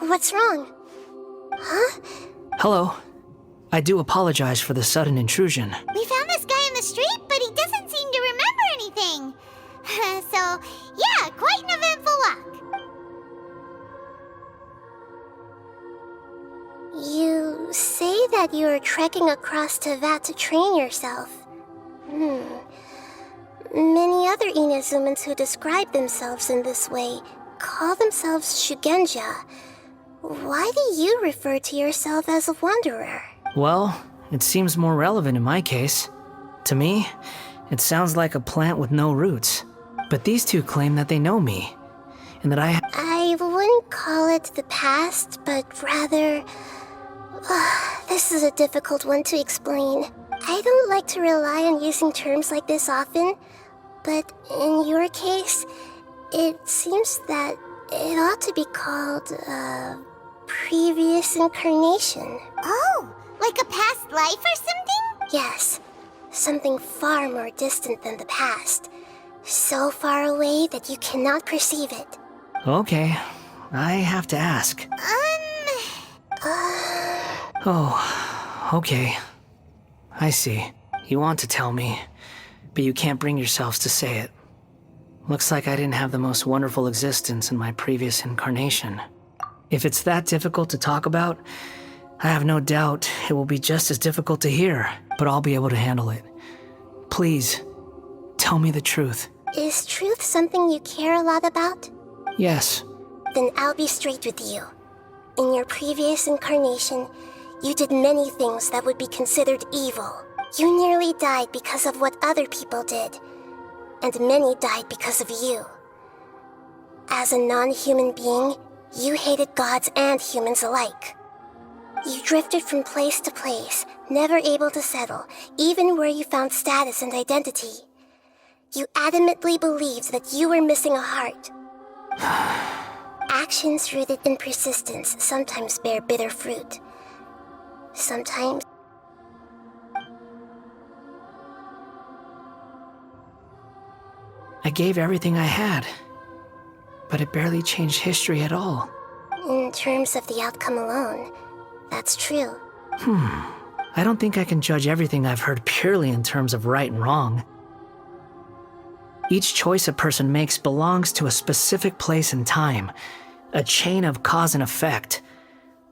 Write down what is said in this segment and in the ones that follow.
What's wrong? Huh? Hello. I do apologize for the sudden intrusion. We found this guy in the street, but he doesn't seem to remember anything. So, yeah, quite an eventful walk. You say that you are trekking across Teyvat to train yourself. Many other Inazumans who describe themselves in this way call themselves Shugenja. Why do you refer to yourself as a wanderer? Well, it seems more relevant in my case. To me, it sounds like a plant with no roots. But these two claim that they know me, and that I wouldn't call it the past, but rather... this is a difficult one to explain. I don't like to rely on using terms like this often, but in your case, it seems that it ought to be called previous incarnation. Oh, like a past life or something? Yes, something far more distant than the past. So far away that you cannot perceive it. Okay, I have to ask. Oh, okay. I see. You want to tell me, but you can't bring yourselves to say it. Looks like I didn't have the most wonderful existence in my previous incarnation. If it's that difficult to talk about, I have no doubt it will be just as difficult to hear, but I'll be able to handle it. Please, tell me the truth. Is truth something you care a lot about? Yes. Then I'll be straight with you. In your previous incarnation, you did many things that would be considered evil. You nearly died because of what other people did, and many died because of you. As a non-human being, you hated gods and humans alike. You drifted from place to place, never able to settle, even where you found status and identity. You adamantly believed that you were missing a heart. Actions rooted in persistence sometimes bear bitter fruit. Sometimes... I gave everything I had, but it barely changed history at all. In terms of the outcome alone, that's true. I don't think I can judge everything I've heard purely in terms of right and wrong. Each choice a person makes belongs to a specific place and time, a chain of cause and effect,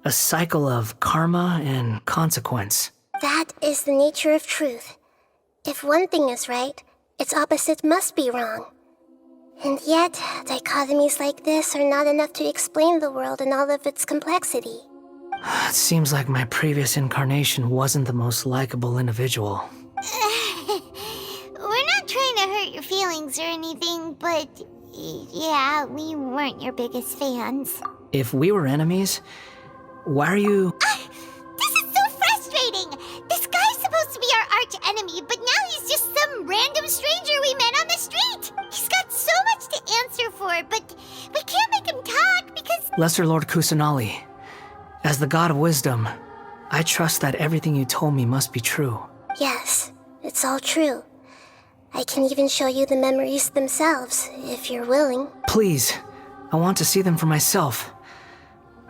a cycle of karma and consequence. That is the nature of truth. If one thing is right, its opposite must be wrong. And yet, dichotomies like this are not enough to explain the world in all of its complexity. It seems like my previous incarnation wasn't the most likable individual. We're not trying to hurt your feelings or anything, but yeah, we weren't your biggest fans. If we were enemies, why are you... This is so frustrating! This guy's supposed to be our arch enemy, but now he's just some random stranger we met on the street! He's got so much to answer for, but we can't make him talk because... Lesser Lord Kusanali, as the god of wisdom, I trust that everything you told me must be true. Yes, it's all true. I can even show you the memories themselves, if you're willing. Please, I want to see them for myself.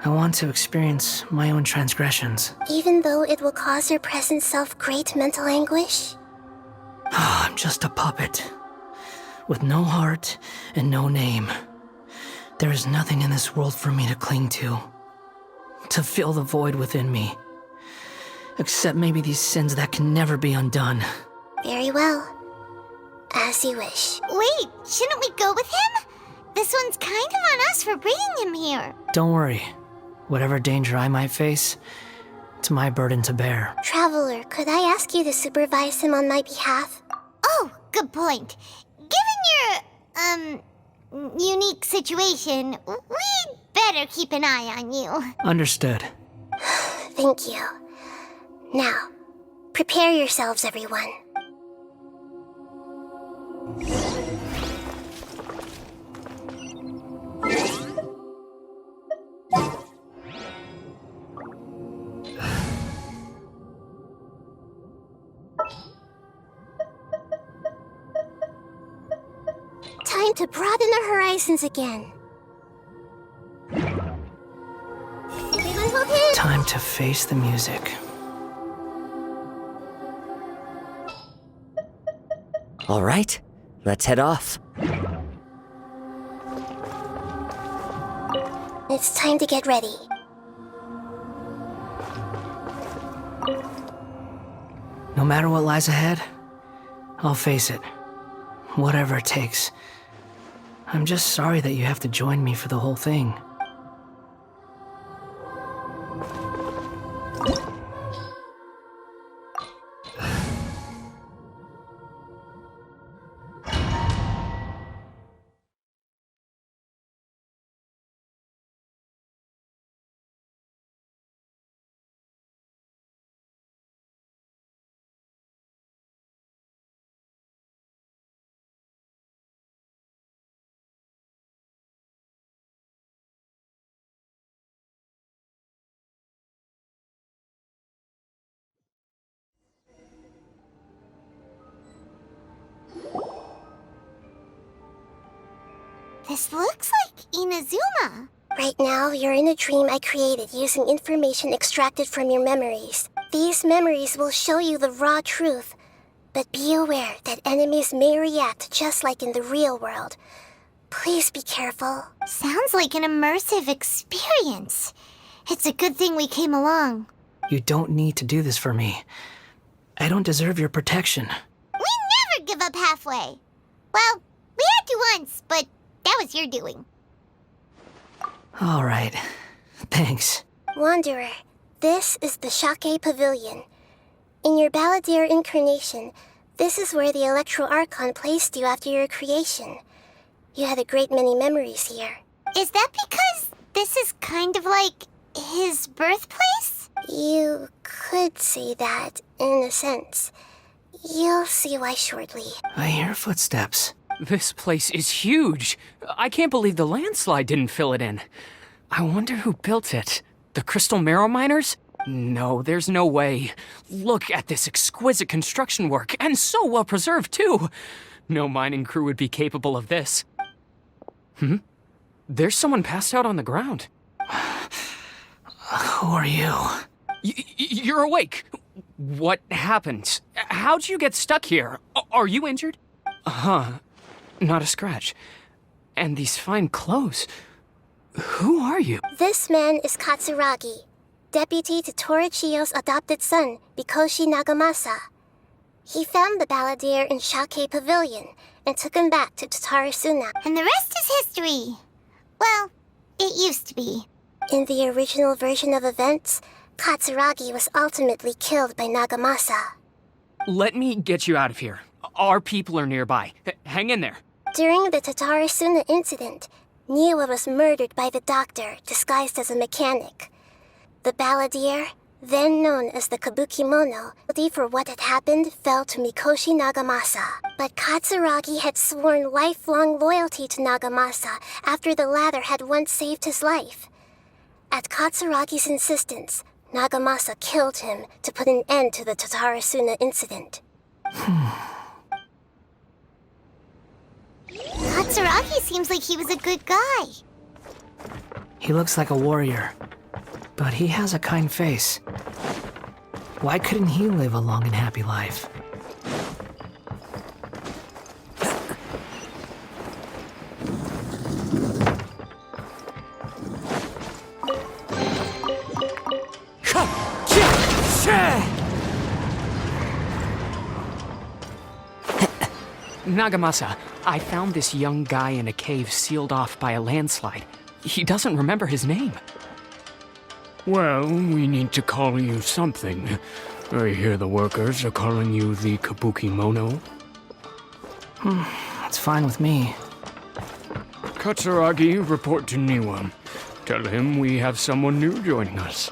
I want to experience my own transgressions. Even though it will cause your present self great mental anguish? I'm just a puppet, with no heart and no name. There is nothing in this world for me to cling to fill the void within me. Except maybe these sins that can never be undone. Very well. As you wish. Wait, shouldn't we go with him? This one's kind of on us for bringing him here. Don't worry. Whatever danger I might face, it's my burden to bear. Traveler, could I ask you to supervise him on my behalf? Oh, good point. Given your, unique situation, we'd better keep an eye on you. Understood. Thank you. Now, prepare yourselves, everyone. Time to broaden our horizons again. to face the music. All right, let's head off. It's time to get ready. No matter what lies ahead, I'll face it. Whatever it takes. I'm just sorry that you have to join me for the whole thing. This looks like Inazuma. Right now, you're in a dream I created using information extracted from your memories. These memories will show you the raw truth, but be aware that enemies may react just like in the real world. Please be careful. Sounds like an immersive experience. It's a good thing we came along. You don't need to do this for me. I don't deserve your protection. We never give up halfway. Well, we had to once, but that was your doing. All right. Thanks. Wanderer, this is the Shake Pavilion. In your Balladeer incarnation, this is where the Electro Archon placed you after your creation. You had a great many memories here. Is that because this is kind of like his birthplace? You could say that, in a sense. You'll see why shortly. I hear footsteps. This place is huge. I can't believe the landslide didn't fill it in. I wonder who built it. The Crystal Marrow Miners? No, there's no way. Look at this exquisite construction work, and so well preserved, too. No mining crew would be capable of this. There's someone passed out on the ground. Who are you? You're awake. What happened? How'd you get stuck here? Are you injured? Not a scratch. And these fine clothes. Who are you? This man is Katsuragi, deputy to Torichiyo's adopted son, Mikoshi Nagamasa. He found the Balladeer in Shake Pavilion and took him back to Tatarasuna. And the rest is history. Well, it used to be. In the original version of events, Katsuragi was ultimately killed by Nagamasa. Let me get you out of here. Our people are nearby. Hang in there. During the Tatarasuna incident, Niwa was murdered by the doctor disguised as a mechanic. The Balladeer, then known as the Kabukimono, guilty for what had happened fell to Mikoshi Nagamasa. But Katsuragi had sworn lifelong loyalty to Nagamasa after the latter had once saved his life. At Katsuragi's insistence, Nagamasa killed him to put an end to the Tatarasuna incident. Katsuragi seems like he was a good guy. He looks like a warrior, but he has a kind face. Why couldn't he live a long and happy life? Nagamasa, I found this young guy in a cave sealed off by a landslide. He doesn't remember his name. Well, we need to call you something. I hear the workers are calling you the Kabukimono. That's fine with me. Katsuragi, report to Niwa. Tell him we have someone new joining us.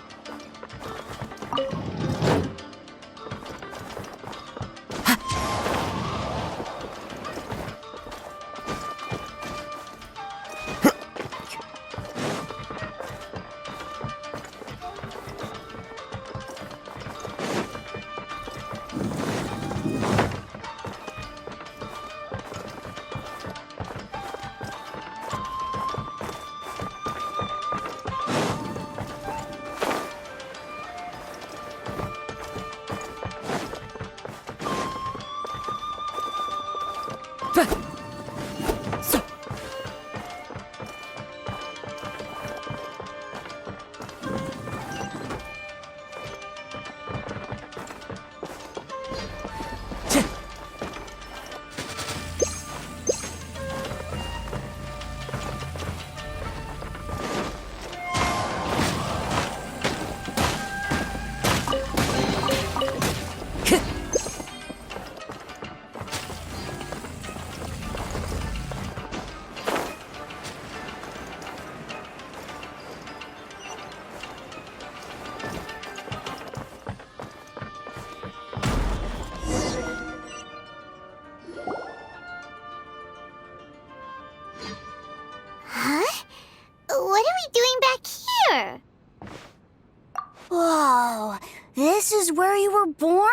This is where you were born?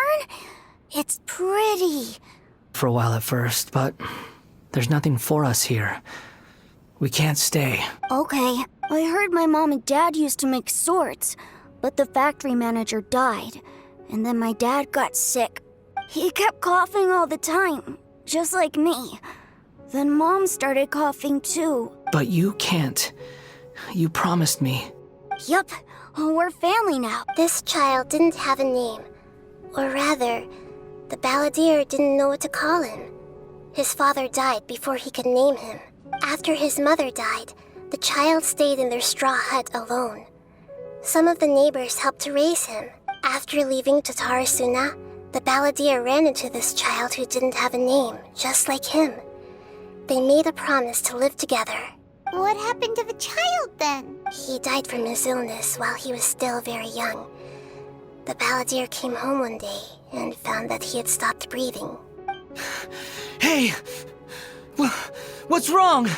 It's pretty. For a while at first, but there's nothing for us here. We can't stay. Okay, I heard my mom and dad used to make swords, but the factory manager died, and then my dad got sick. He kept coughing all the time, just like me. Then Mom started coughing too. But you can't. You promised me. Yup, we're family now. This child didn't have a name. Or rather, the balladeer didn't know what to call him. His father died before he could name him. After his mother died, the child stayed in their straw hut alone. Some of the neighbors helped to raise him. After leaving Tatarasuna, the balladeer ran into this child who didn't have a name, just like him. They made a promise to live together. What happened to the child then? He died from his illness while he was still very young. The balladeer came home one day and found that he had stopped breathing. Hey! What's wrong?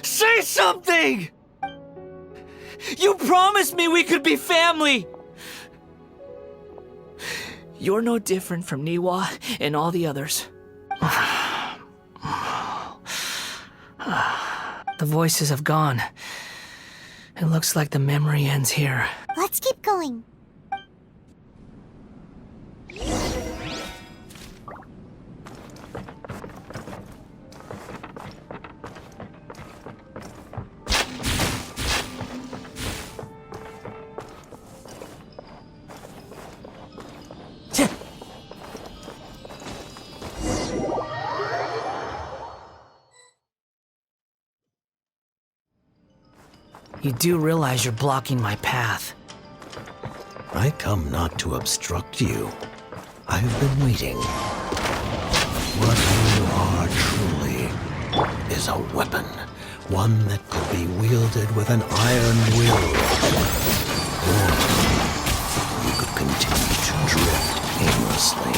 Say something! You promised me we could be family! You're no different from Niwa and all the others. The voices have gone. It looks like the memory ends here. Let's keep going. You do realize you're blocking my path. I come not to obstruct you. I've been waiting. What you are truly is a weapon. One that could be wielded with an iron will. Or you could continue to drift aimlessly.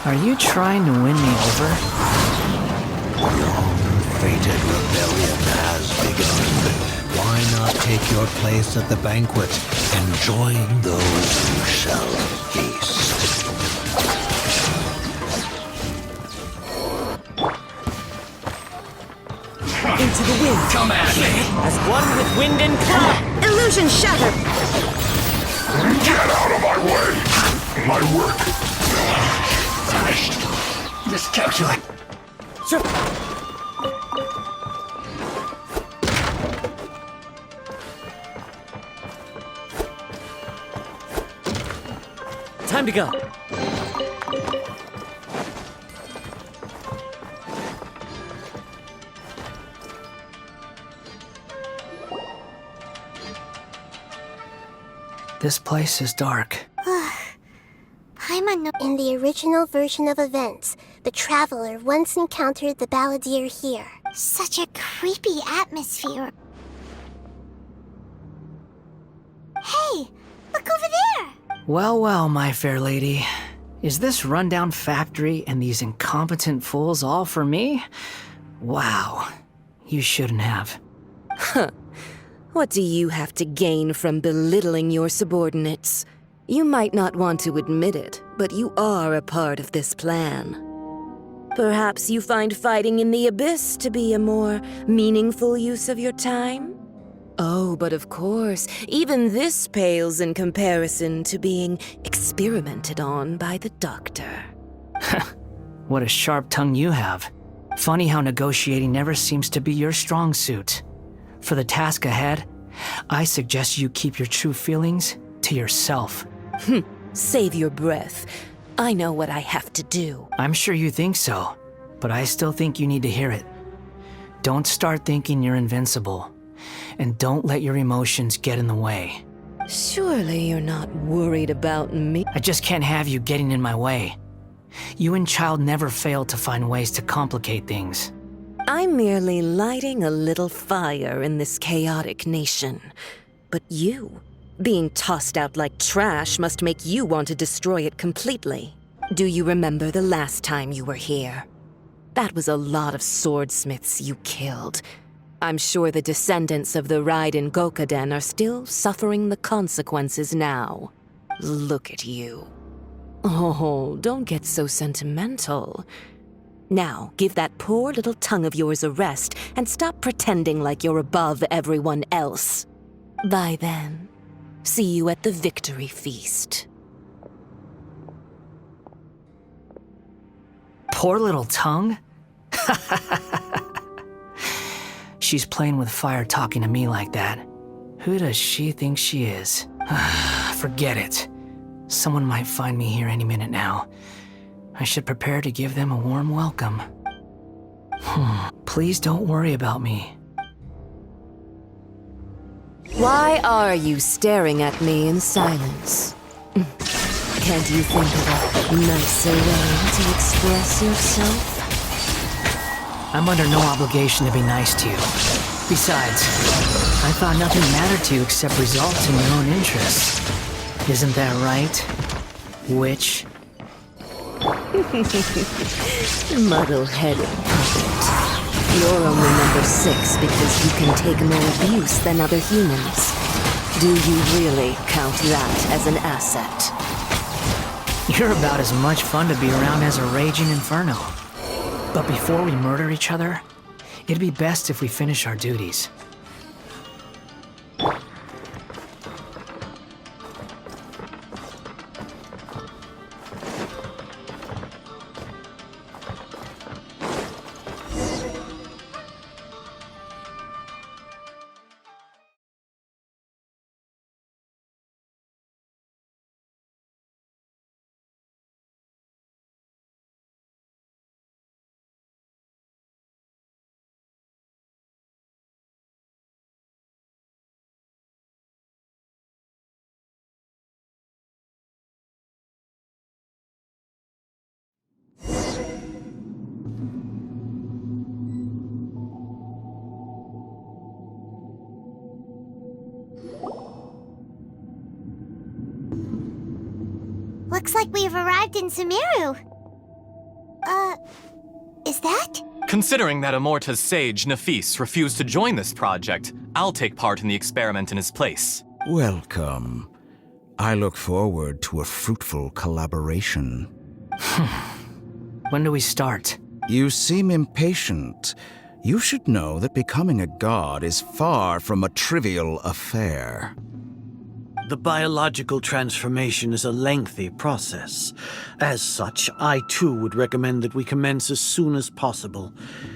Are you trying to win me over? Long-fated rebellion has begun. Why not take your place at the banquet and join those who shall feast? Into the wind. Come at me! As one with wind and cloud. Illusion shattered. Get out of my way! My work finished. Miscalculate. Sure. Time to go. This place is dark. In the original version of events, the traveler once encountered the balladeer here. Such a creepy atmosphere. Hey, look over there! Well, well, my fair lady. Is this rundown factory and these incompetent fools all for me? Wow. You shouldn't have. What do you have to gain from belittling your subordinates? You might not want to admit it, but you are a part of this plan. Perhaps you find fighting in the abyss to be a more meaningful use of your time? Oh, but of course, even this pales in comparison to being experimented on by the doctor. What a sharp tongue you have. Funny how negotiating never seems to be your strong suit. For the task ahead, I suggest you keep your true feelings to yourself. Save your breath. I know what I have to do. I'm sure you think so, but I still think you need to hear it. Don't start thinking you're invincible, and don't let your emotions get in the way. Surely you're not worried about me. I just can't have you getting in my way. You and Child never fail to find ways to complicate things. I'm merely lighting a little fire in this chaotic nation. But you, being tossed out like trash, must make you want to destroy it completely. Do you remember the last time you were here? That was a lot of swordsmiths you killed. I'm sure the descendants of the Raiden Gokaden are still suffering the consequences now. Look at you. Oh, don't get so sentimental. Now, give that poor little tongue of yours a rest and stop pretending like you're above everyone else. Bye then. See you at the victory feast. Poor little tongue? She's playing with fire talking to me like that. Who does she think she is? Forget it. Someone might find me here any minute now. I should prepare to give them a warm welcome. Please don't worry about me. Why are you staring at me in silence? Can't you think of a nicer way to express yourself? I'm under no obligation to be nice to you. Besides, I thought nothing mattered to you except results in your own interests. Isn't that right, witch? Muddle-headed puppet. You're only number 6 because you can take more abuse than other humans. Do you really count that as an asset? You're about as much fun to be around as a raging inferno. But before we murder each other, it'd be best if we finish our duties. Looks like we've arrived in Sumeru. Is that? Considering that Amorta's sage, Nafis, refused to join this project, I'll take part in the experiment in his place. Welcome. I look forward to a fruitful collaboration. When do we start? You seem impatient. You should know that becoming a god is far from a trivial affair. The biological transformation is a lengthy process. As such, I too would recommend that we commence as soon as possible.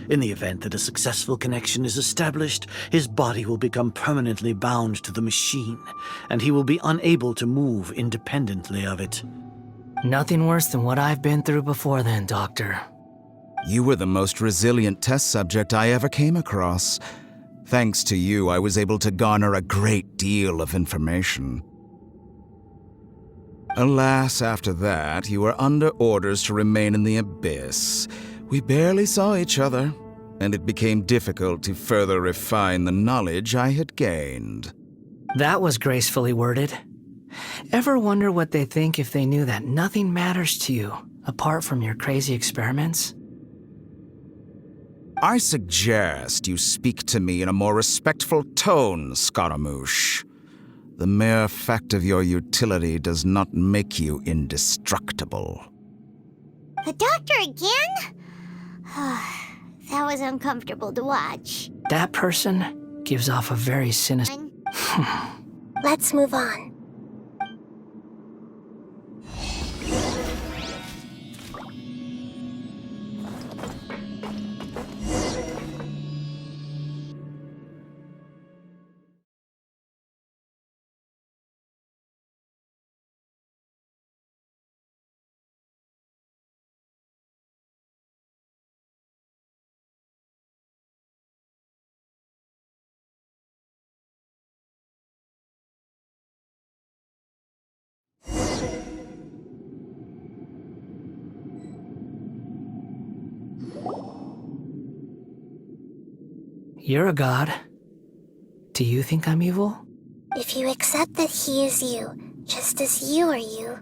In the event that a successful connection is established, his body will become permanently bound to the machine, and he will be unable to move independently of it. Nothing worse than what I've been through before then, Doctor. You were the most resilient test subject I ever came across. Thanks to you, I was able to garner a great deal of information. Alas, after that, you were under orders to remain in the Abyss. We barely saw each other, and it became difficult to further refine the knowledge I had gained. That was gracefully worded. Ever wonder what they think if they knew that nothing matters to you, apart from your crazy experiments? I suggest you speak to me in a more respectful tone, Scaramouche. The mere fact of your utility does not make you indestructible. The doctor again? That was uncomfortable to watch. That person gives off a very sinister... Let's move on. You're a god. Do you think I'm evil? If you accept that he is you, just as you are you,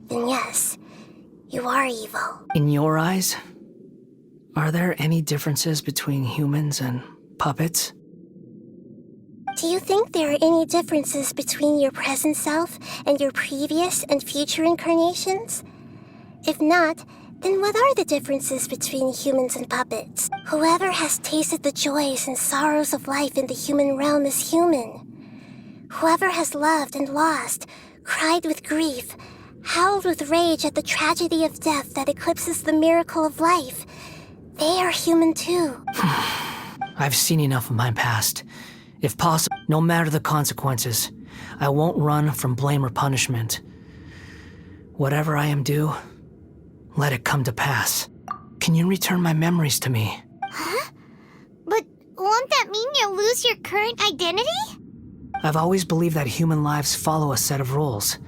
then yes, you are evil. In your eyes, are there any differences between humans and puppets? Do you think there are any differences between your present self and your previous and future incarnations? If not, then what are the differences between humans and puppets? Whoever has tasted the joys and sorrows of life in the human realm is human. Whoever has loved and lost, cried with grief, howled with rage at the tragedy of death that eclipses the miracle of life, they are human too. I've seen enough of my past. If possible, no matter the consequences, I won't run from blame or punishment. Whatever I am due, let it come to pass. Can you return my memories to me? Huh? But won't that mean you'll lose your current identity? I've always believed that human lives follow a set of rules,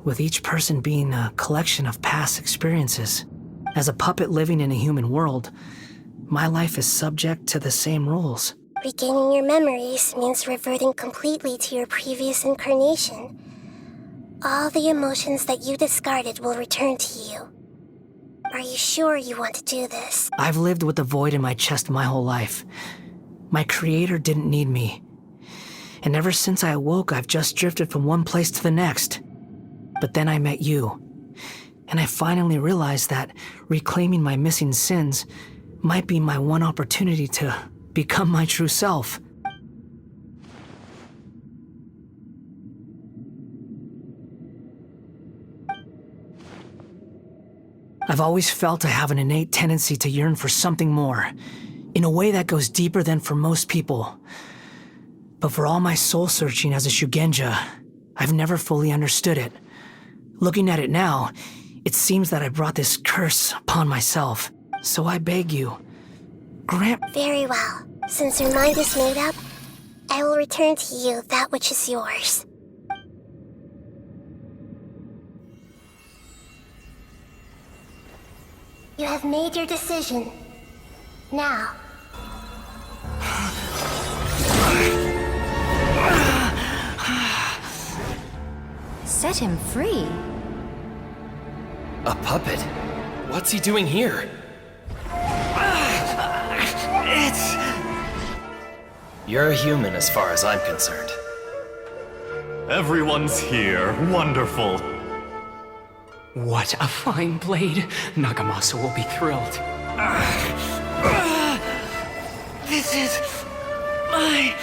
with each person being a collection of past experiences. As a puppet living in a human world, my life is subject to the same rules. Regaining your memories means reverting completely to your previous incarnation. All the emotions that you discarded will return to you. Are you sure you want to do this? I've lived with the void in my chest my whole life. My creator didn't need me. And ever since I awoke, I've just drifted from one place to the next. But then I met you. And I finally realized that reclaiming my missing sins might be my one opportunity to become my true self. I've always felt I have an innate tendency to yearn for something more, in a way that goes deeper than for most people. But for all my soul-searching as a Shugenja, I've never fully understood it. Looking at it now, it seems that I brought this curse upon myself. So I beg you, grant— Very well. Since your mind is made up, I will return to you that which is yours. You have made your decision. Now. Set him free? A puppet? What's he doing here? You're a human as far as I'm concerned. Everyone's here. Wonderful. What a fine blade. Nagamasa will be thrilled. This is my—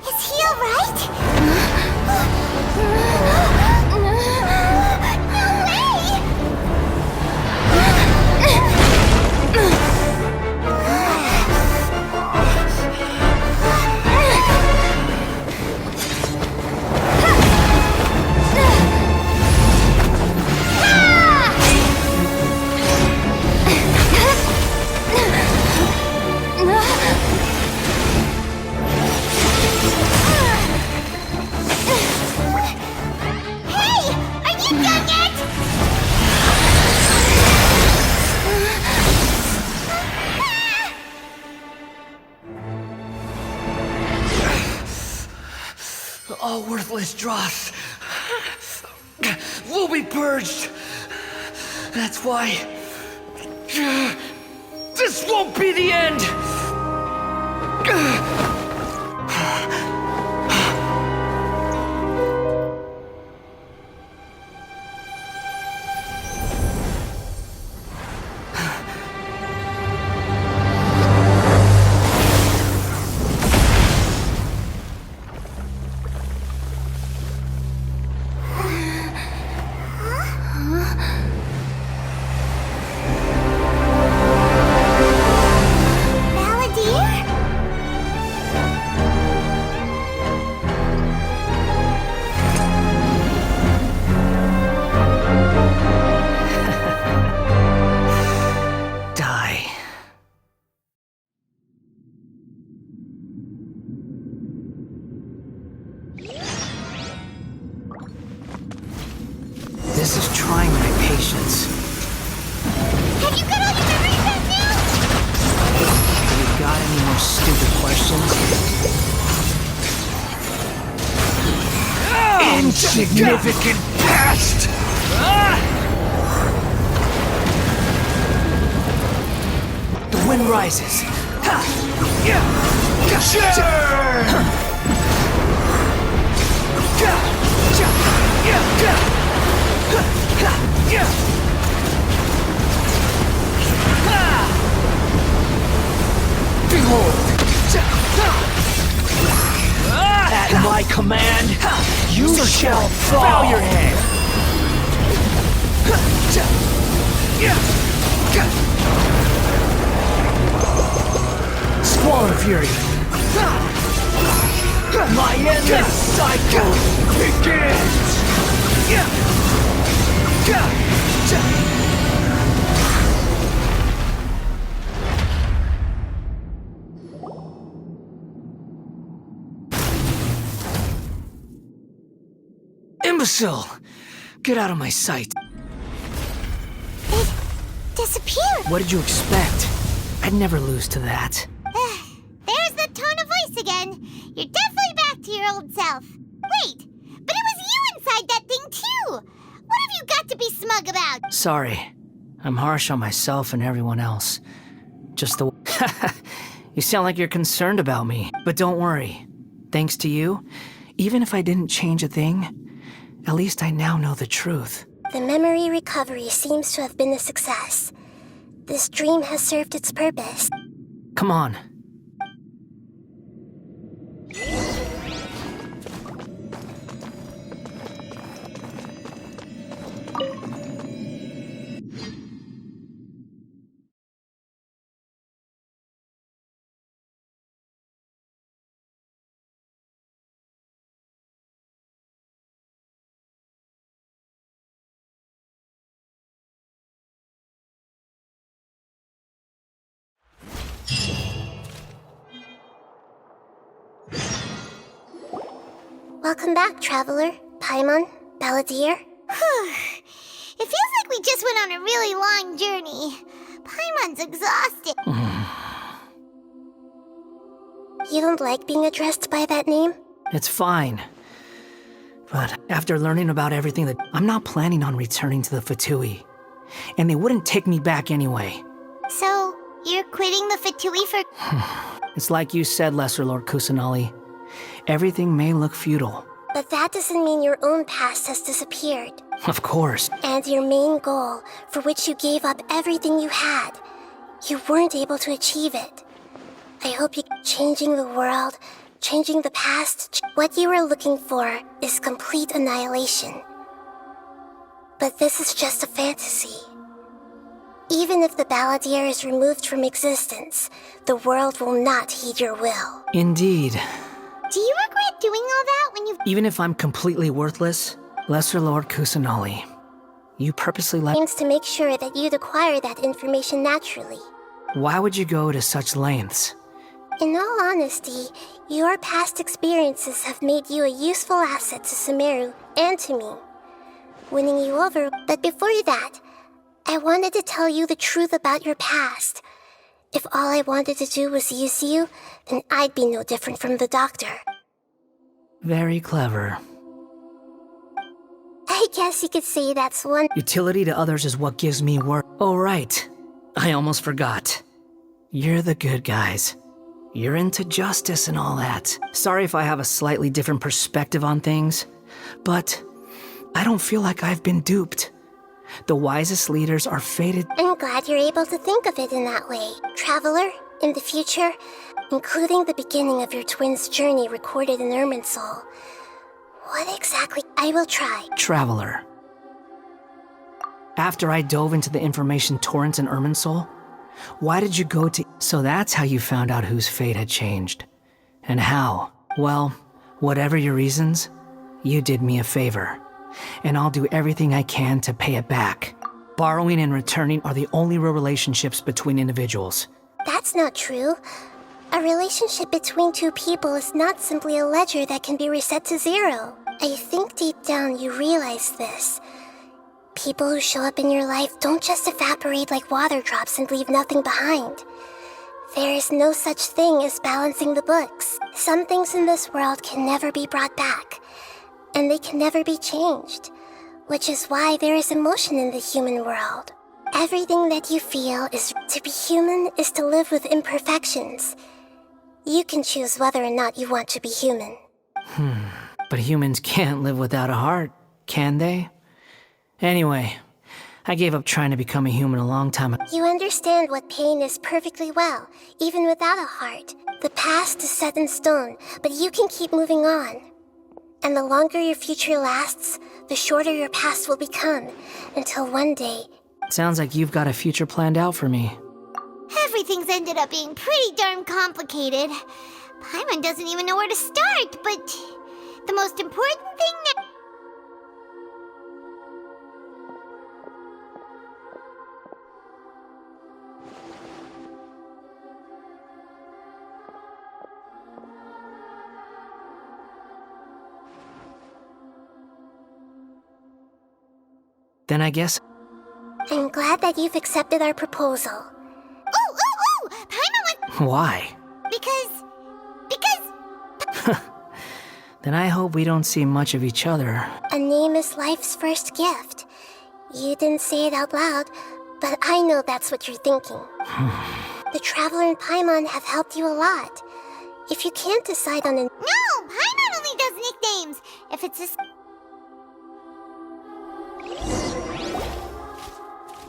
Is he alright? All worthless dross will be purged. That's why this won't be the end. This is trying my patience. Have you got all your memories back now? Have you got any more stupid questions? Insignificant past! wind rises. Behold! At my command, you shall bow your head! Squalor Fury! My endless cycle begins! Imbecile! Get out of my sight. It disappeared. What did you expect? I'd never lose to that. There's the tone of voice again. You're definitely back to your old self. Wait, but it was you inside that thing too. What have you got to be smug about? Sorry. I'm harsh on myself and everyone else. Just the... You sound like you're concerned about me. But don't worry. Thanks to you, even if I didn't change a thing, at least I now know the truth. The memory recovery seems to have been a success. This dream has served its purpose. Come on. Welcome back, Traveler, Paimon, Balladeer. It feels like we just went on a really long journey. Paimon's exhausted. You don't like being addressed by that name? It's fine. But after learning about everything I'm not planning on returning to the Fatui. And they wouldn't take me back anyway. So, you're quitting the Fatui for... It's like you said, Lesser Lord Kusanali. Everything may look futile. But that doesn't mean your own past has disappeared. Of course. And your main goal, for which you gave up everything you had, you weren't able to achieve it. I hope you... Changing the world, changing the past, what you were looking for is complete annihilation. But this is just a fantasy. Even if the Balladeer is removed from existence, the world will not heed your will. Indeed. Do you regret doing all that when you... Even if I'm completely worthless, Lesser Lord Kusanali, you purposely let... Aims to make sure that you'd acquire that information naturally. Why would you go to such lengths? In all honesty, your past experiences have made you a useful asset to Sumeru and to me. Winning you over, but before that, I wanted to tell you the truth about your past. If all I wanted to do was use you, then I'd be no different from the doctor. Very clever. I guess you could say that's one... Utility to others is what gives me work. Oh, right. I almost forgot. You're the good guys. You're into justice and all that. Sorry if I have a slightly different perspective on things, but I don't feel like I've been duped. The wisest leaders are fated... I'm glad you're able to think of it in that way. Traveler, in the future, including the beginning of your twins' journey recorded in Irminsul, what exactly... I will try. Traveler. After I dove into the information torrents in Irminsul, why did you go to... So that's how you found out whose fate had changed. And how? Well, whatever your reasons, you did me a favor. And I'll do everything I can to pay it back. Borrowing and returning are the only real relationships between individuals. That's not true. A relationship between two people is not simply a ledger that can be reset to zero. I think deep down you realize this. People who show up in your life don't just evaporate like water drops and leave nothing behind. There is no such thing as balancing the books. Some things in this world can never be brought back. And they can never be changed, which is why there is emotion in the human world. Everything that you feel is to be human is to live with imperfections. You can choose whether or not you want to be human. But humans can't live without a heart, can they? Anyway, I gave up trying to become a human a long time ago. You understand what pain is perfectly well, even without a heart. The past is set in stone, but you can keep moving on. And the longer your future lasts, the shorter your past will become, until one day... Sounds like you've got a future planned out for me. Everything's ended up being pretty darn complicated. Paimon doesn't even know where to start, but the most important thing that... Then I guess... I'm glad that you've accepted our proposal. Ooh! Paimon wants... Why? Because... Then I hope we don't see much of each other. A name is life's first gift. You didn't say it out loud, but I know that's what you're thinking. The Traveler and Paimon have helped you a lot. If you can't decide on a... No! Paimon only does nicknames! If it's a...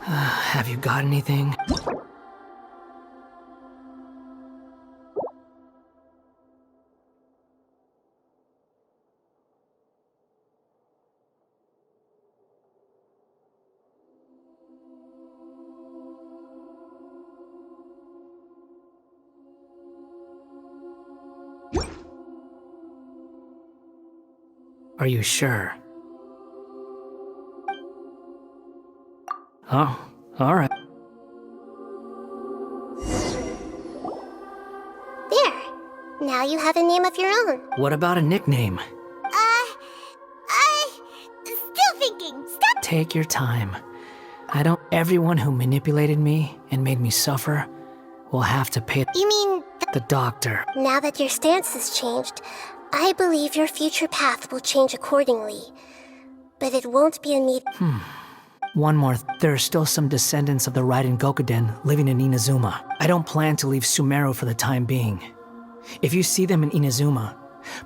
Have you got anything? Are you sure? Oh, alright. There! Now you have a name of your own. What about a nickname? Still thinking. Stop! Take your time. Everyone who manipulated me and made me suffer will have to pay... You mean... The doctor. Now that your stance has changed, I believe your future path will change accordingly. But it won't be immediate. One more. There are still some descendants of the Raiden Gokuden living in Inazuma. I don't plan to leave Sumeru for the time being. If you see them in Inazuma,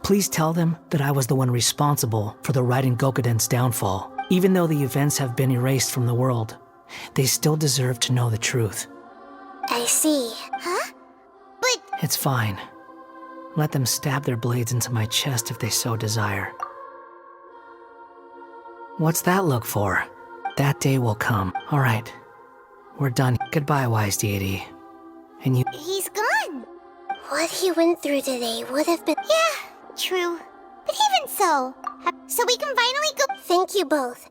please tell them that I was the one responsible for the Raiden Gokuden's downfall. Even though the events have been erased from the world, they still deserve to know the truth. I see. Huh? But... It's fine. Let them stab their blades into my chest if they so desire. What's that look for? That day will come. All right. We're done. Goodbye, wise deity. And you... He's gone. What he went through today would have been... Yeah, true. But even so... So we can finally go... Thank you both.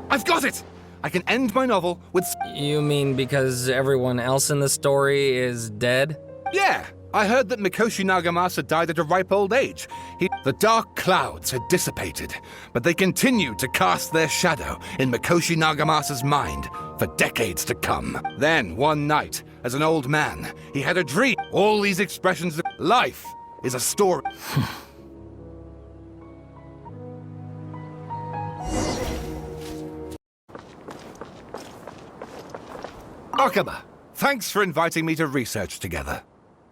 I've got it! I can end my novel with... You mean because everyone else in the story is dead? Yeah! I heard that Mikoshi Nagamasa died at a ripe old age. The dark clouds had dissipated, but they continued to cast their shadow in Mikoshi Nagamasa's mind for decades to come. Then, one night, as an old man, he had a dream. All these expressions of life is a story. Akaba, thanks for inviting me to research together.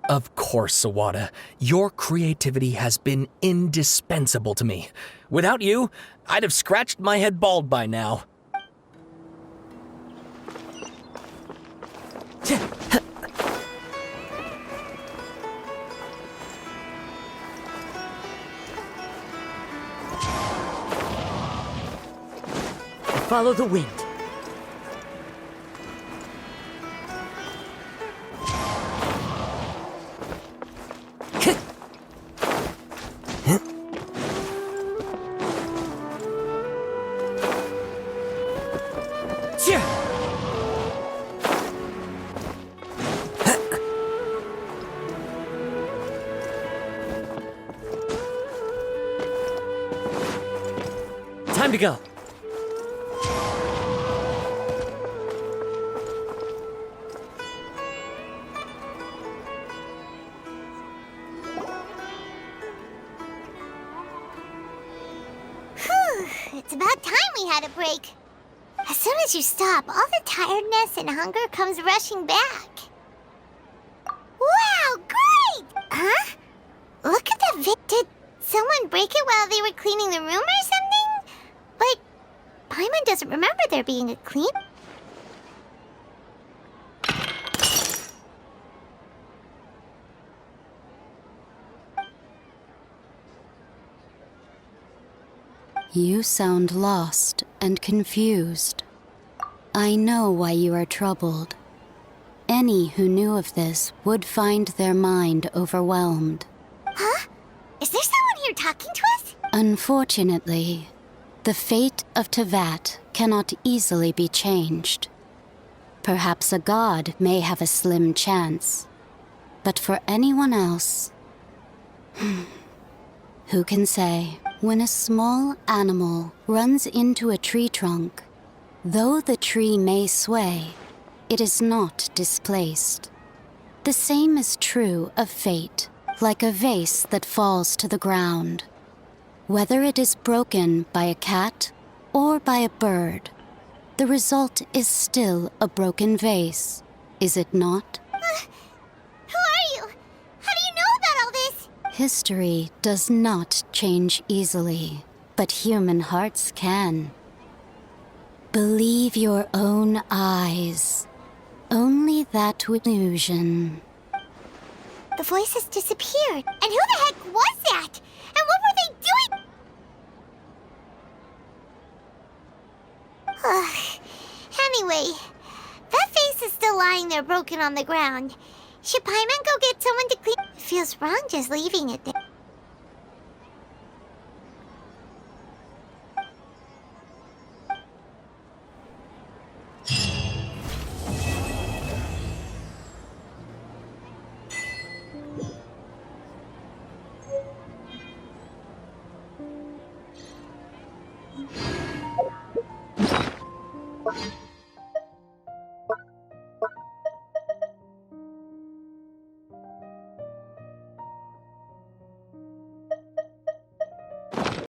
Of course, Sawada. Your creativity has been indispensable to me. Without you, I'd have scratched my head bald by now. follow the wind. Time to go. It's about time we had a break. As soon as you stop, all the tiredness and hunger comes rushing back. Wow, great! Huh? Look at the Did someone break it while they were cleaning the room or something? But Paimon doesn't remember there being a clean. You sound lost and confused. I know why you are troubled. Any who knew of this would find their mind overwhelmed. Huh? Is there someone here talking to us? Unfortunately, the fate of Tevat cannot easily be changed. Perhaps a god may have a slim chance, but for anyone else, who can say? When a small animal runs into a tree trunk, though the tree may sway, it is not displaced. The same is true of fate, like a vase that falls to the ground. Whether it is broken by a cat or by a bird, the result is still a broken vase, is it not? Who are you? How do you know about all this? History does not change easily, but human hearts can. Believe your own eyes. Only that illusion. The voice has disappeared. And who the heck was that? And what were they doing? Anyway, that face is still lying there broken on the ground. Should Paimon go get someone to clean? It feels wrong just leaving it there.